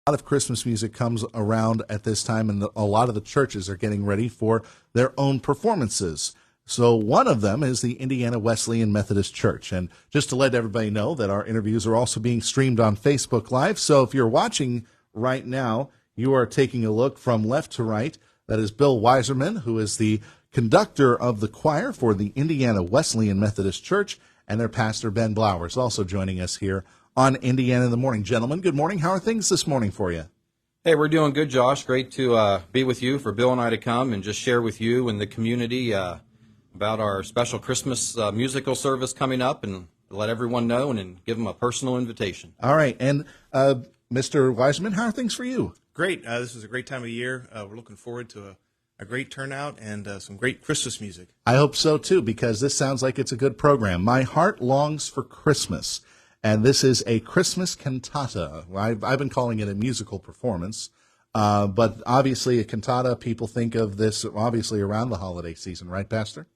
A lot of Christmas music comes around at this time, and a lot of the churches are getting ready for their own performances. So one of them is the Indiana Wesleyan Methodist Church. And just to let everybody know that our interviews are also being streamed on Facebook Live. So if you're watching right now, you are taking a look from left to right. That is Bill Wieserman, who is the conductor of the choir for the Indiana Wesleyan Methodist Church, and their pastor, Ben Blauer, is also joining us here on Indiana in the Morning. Gentlemen, good morning. How are things this morning for you? Hey, we're doing good, Josh. Great to be with you, for Bill and I to come and just share with you and the community about our special Christmas musical service coming up, and let everyone know and give them a personal invitation. All right. And Mr. Wieserman, how are things for you? Great. This is a great time of year. We're looking forward to a great turnout and some great Christmas music. I hope so, too, because this sounds like it's a good program. My Heart Longs for Christmas. And this is a Christmas cantata. I've been calling it a musical performance, but obviously a cantata, people think of this obviously around the holiday season, right, Pastor?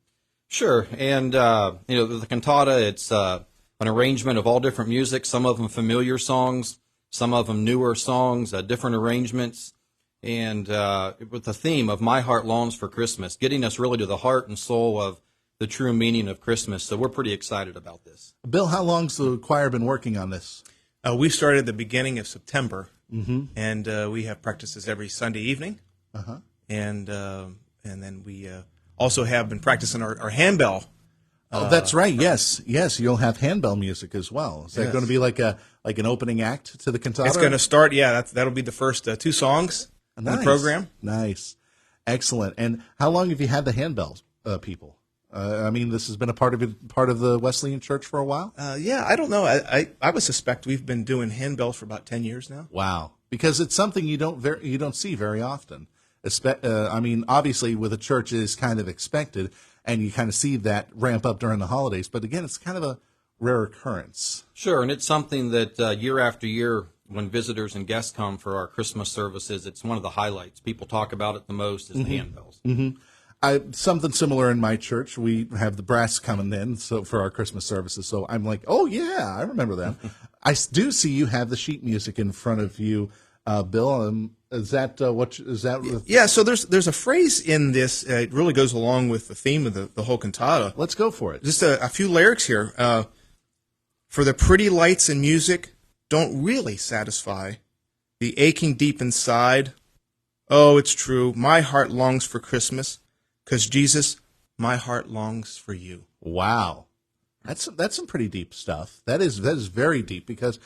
Sure, and the cantata, it's an arrangement of all different music, some of them familiar songs, some of them newer songs, different arrangements, and with the theme of My Heart Longs for Christmas, getting us really to the heart and soul of the true meaning of Christmas. So we're pretty excited about this. Bill, how long's the choir been working on this? We started at the beginning of September, and we have practices every Sunday evening. And then we also have been practicing our handbell. Oh, that's right. Yes, you'll have handbell music as well. Is that going to be like an opening act to the cantata? It's going to start. Yeah, that'll be the first two songs in the program. Nice, excellent. And how long have you had the handbell people? I mean, this has been a part of the Wesleyan Church for a while? Yeah, I don't know. I would suspect we've been doing handbells for about 10 years now. Wow, because it's something you don't see very often. I mean, obviously, with a church, it is kind of expected, and you kind of see that ramp up during the holidays. But again, it's kind of a rare occurrence. Sure, and it's something that year after year, when visitors and guests come for our Christmas services, it's one of the highlights. People talk about it the most is the handbells. Mm-hmm. Something similar in my church. We have the brass coming in for our Christmas services. So I'm like, oh, yeah, I remember that. I do see you have the sheet music in front of you, Bill. Is that what is that? Yeah, so there's a phrase in this. It really goes along with the theme of the whole cantata. Let's go for it. Just a few lyrics here. For the pretty lights and music don't really satisfy the aching deep inside. Oh, it's true. My heart longs for Christmas. 'Cause Jesus, my heart longs for you. Wow, that's some pretty deep stuff. That is very deep, because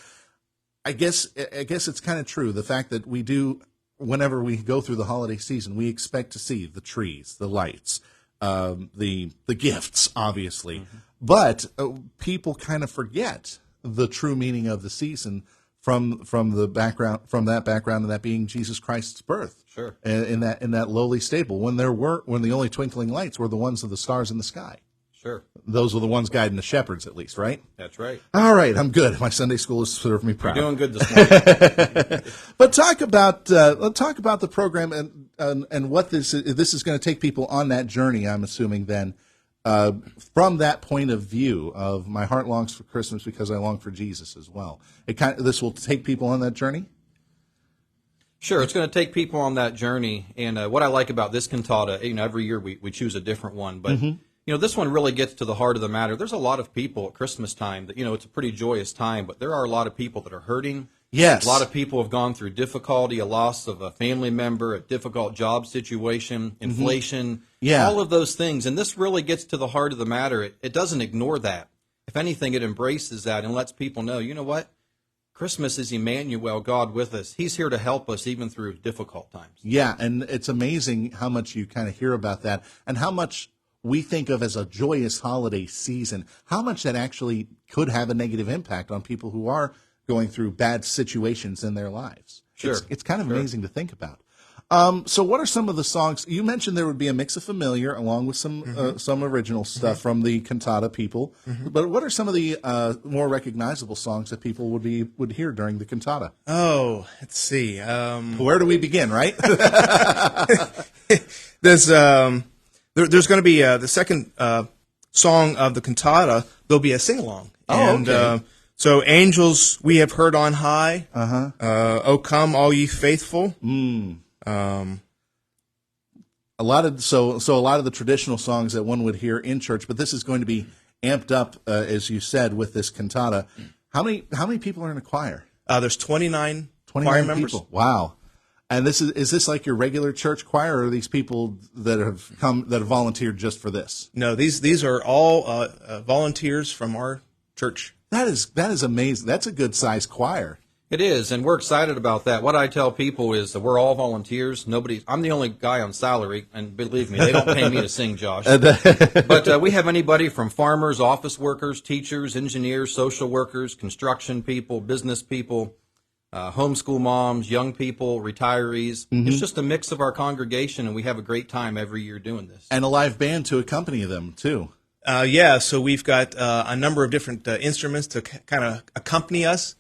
I guess it's kind of true. The fact that we do, whenever we go through the holiday season, we expect to see the trees, the lights, the gifts, obviously, but people kind of forget the true meaning of the season from that background, and that being Jesus Christ's birth. Sure. In that lowly stable, when the only twinkling lights were the ones of the stars in the sky. Sure. Those were the ones guiding the shepherds, at least, right? That's right. All right, I'm good. My Sunday school has served me proud. You're doing good this morning. But let's talk about the program and what this is going to take people on that journey. I'm assuming then, from that point of view of my heart longs for Christmas because I long for Jesus as well. This will take people on that journey. Sure, it's going to take people on that journey, and what I like about this cantata, every year we choose a different one, but this one really gets to the heart of the matter. There's a lot of people at Christmas time that it's a pretty joyous time, but there are a lot of people that are hurting. Yes, a lot of people have gone through difficulty, a loss of a family member, a difficult job situation, inflation, all of those things, and this really gets to the heart of the matter. It doesn't ignore that. If anything, it embraces that and lets people know, you know what? Christmas is Emmanuel, God with us. He's here to help us even through difficult times. Yeah, and it's amazing how much you kind of hear about that and how much we think of as a joyous holiday season, how much that actually could have a negative impact on people who are going through bad situations in their lives. Sure. It's kind of amazing to think about. So what are some of the songs? You mentioned there would be a mix of familiar along with some original stuff from the cantata people. But what are some of the more recognizable songs that people would hear during the cantata? Oh, let's see. Where do we begin, right? There's going to be the second song of the cantata. There'll be a sing-along. Oh, okay. So, angels we have heard on high. O come, all ye faithful. A lot of a lot of the traditional songs that one would hear in church, but this is going to be amped up, as you said, with this cantata. How many people are in a choir? There's 29 choir 29 members. people. Wow. And this is this like your regular church choir, or are these people that have volunteered just for this? No, these are all volunteers from our church. That is amazing. That's a good sized choir. It is, and we're excited about that. What I tell people is that we're all volunteers. I'm the only guy on salary, and believe me, they don't pay me to sing, Josh. But we have anybody from farmers, office workers, teachers, engineers, social workers, construction people, business people, homeschool moms, young people, retirees. It's just a mix of our congregation, and we have a great time every year doing this. And a live band to accompany them, too. So we've got a number of different instruments to kind of accompany us.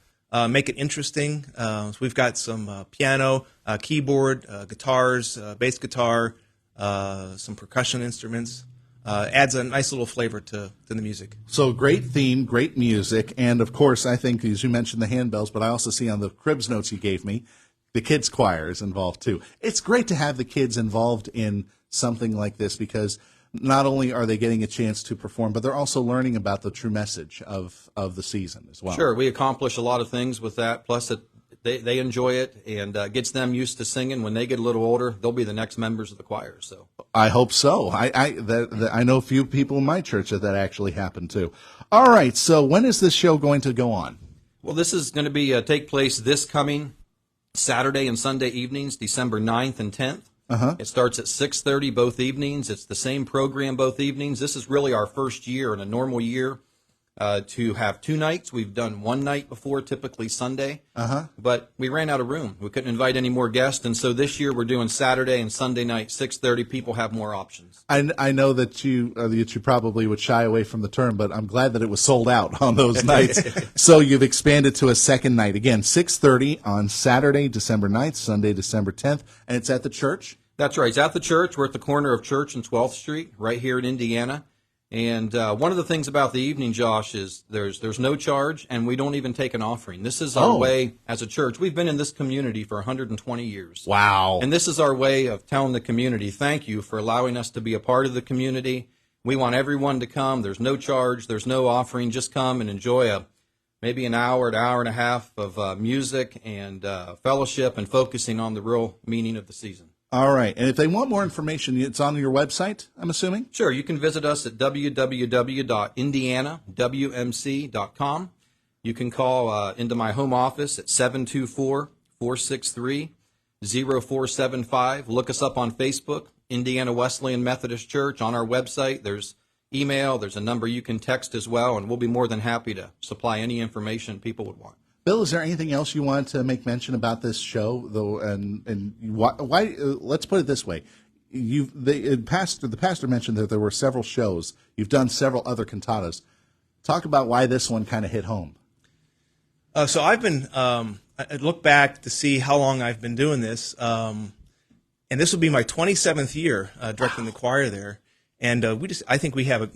Make it interesting. So we've got some piano, keyboard, guitars, bass guitar, some percussion instruments. Adds a nice little flavor to the music. So great theme, great music, and of course, I think, as you mentioned, the handbells, but I also see on the cribs notes you gave me, the kids' choir is involved too. It's great to have the kids involved in something like this because not only are they getting a chance to perform, but they're also learning about the true message of the season as well. Sure, we accomplish a lot of things with that. Plus, they enjoy it and gets them used to singing. When they get a little older, they'll be the next members of the choir. So I hope so. I know a few people in my church that actually happened to. All right, so when is this show going to go on? Well, this is going to be take place this coming Saturday and Sunday evenings, December 9th and 10th. It starts at 6:30 both evenings. It's the same program both evenings. This is really our first year in a normal year to have two nights. We've done one night before, typically Sunday, but we ran out of room. We couldn't invite any more guests, and so this year we're doing Saturday and Sunday night, 6:30. People have more options. I know that you probably would shy away from the term, but I'm glad that it was sold out on those nights. So you've expanded to a second night. Again, 6:30 on Saturday, December 9th, Sunday, December 10th, and it's at the church? That's right. It's at the church. We're at the corner of Church and 12th Street, right here in Indiana. And one of the things about the evening, Josh, is there's no charge, and we don't even take an offering. This is our way as a church. We've been in this community for 120 years. Wow. And this is our way of telling the community, thank you for allowing us to be a part of the community. We want everyone to come. There's no charge. There's no offering. Just come and enjoy maybe an hour and a half of music and fellowship and focusing on the real meaning of the season. All right. And if they want more information, it's on your website, I'm assuming? Sure. You can visit us at www.indianawmc.com. You can call into my home office at 724-463-0475. Look us up on Facebook, Indiana Wesleyan Methodist Church. On our website, there's email. There's a number you can text as well, and we'll be more than happy to supply any information people would want. Bill, is there anything else you want to make mention about this show, though? And why? Let's put it this way: the pastor mentioned that there were several shows. You've done several other cantatas. Talk about why this one kind of hit home. So I've been. I look back to see how long I've been doing this, and this will be my 27th year directing the choir there. And I think we have a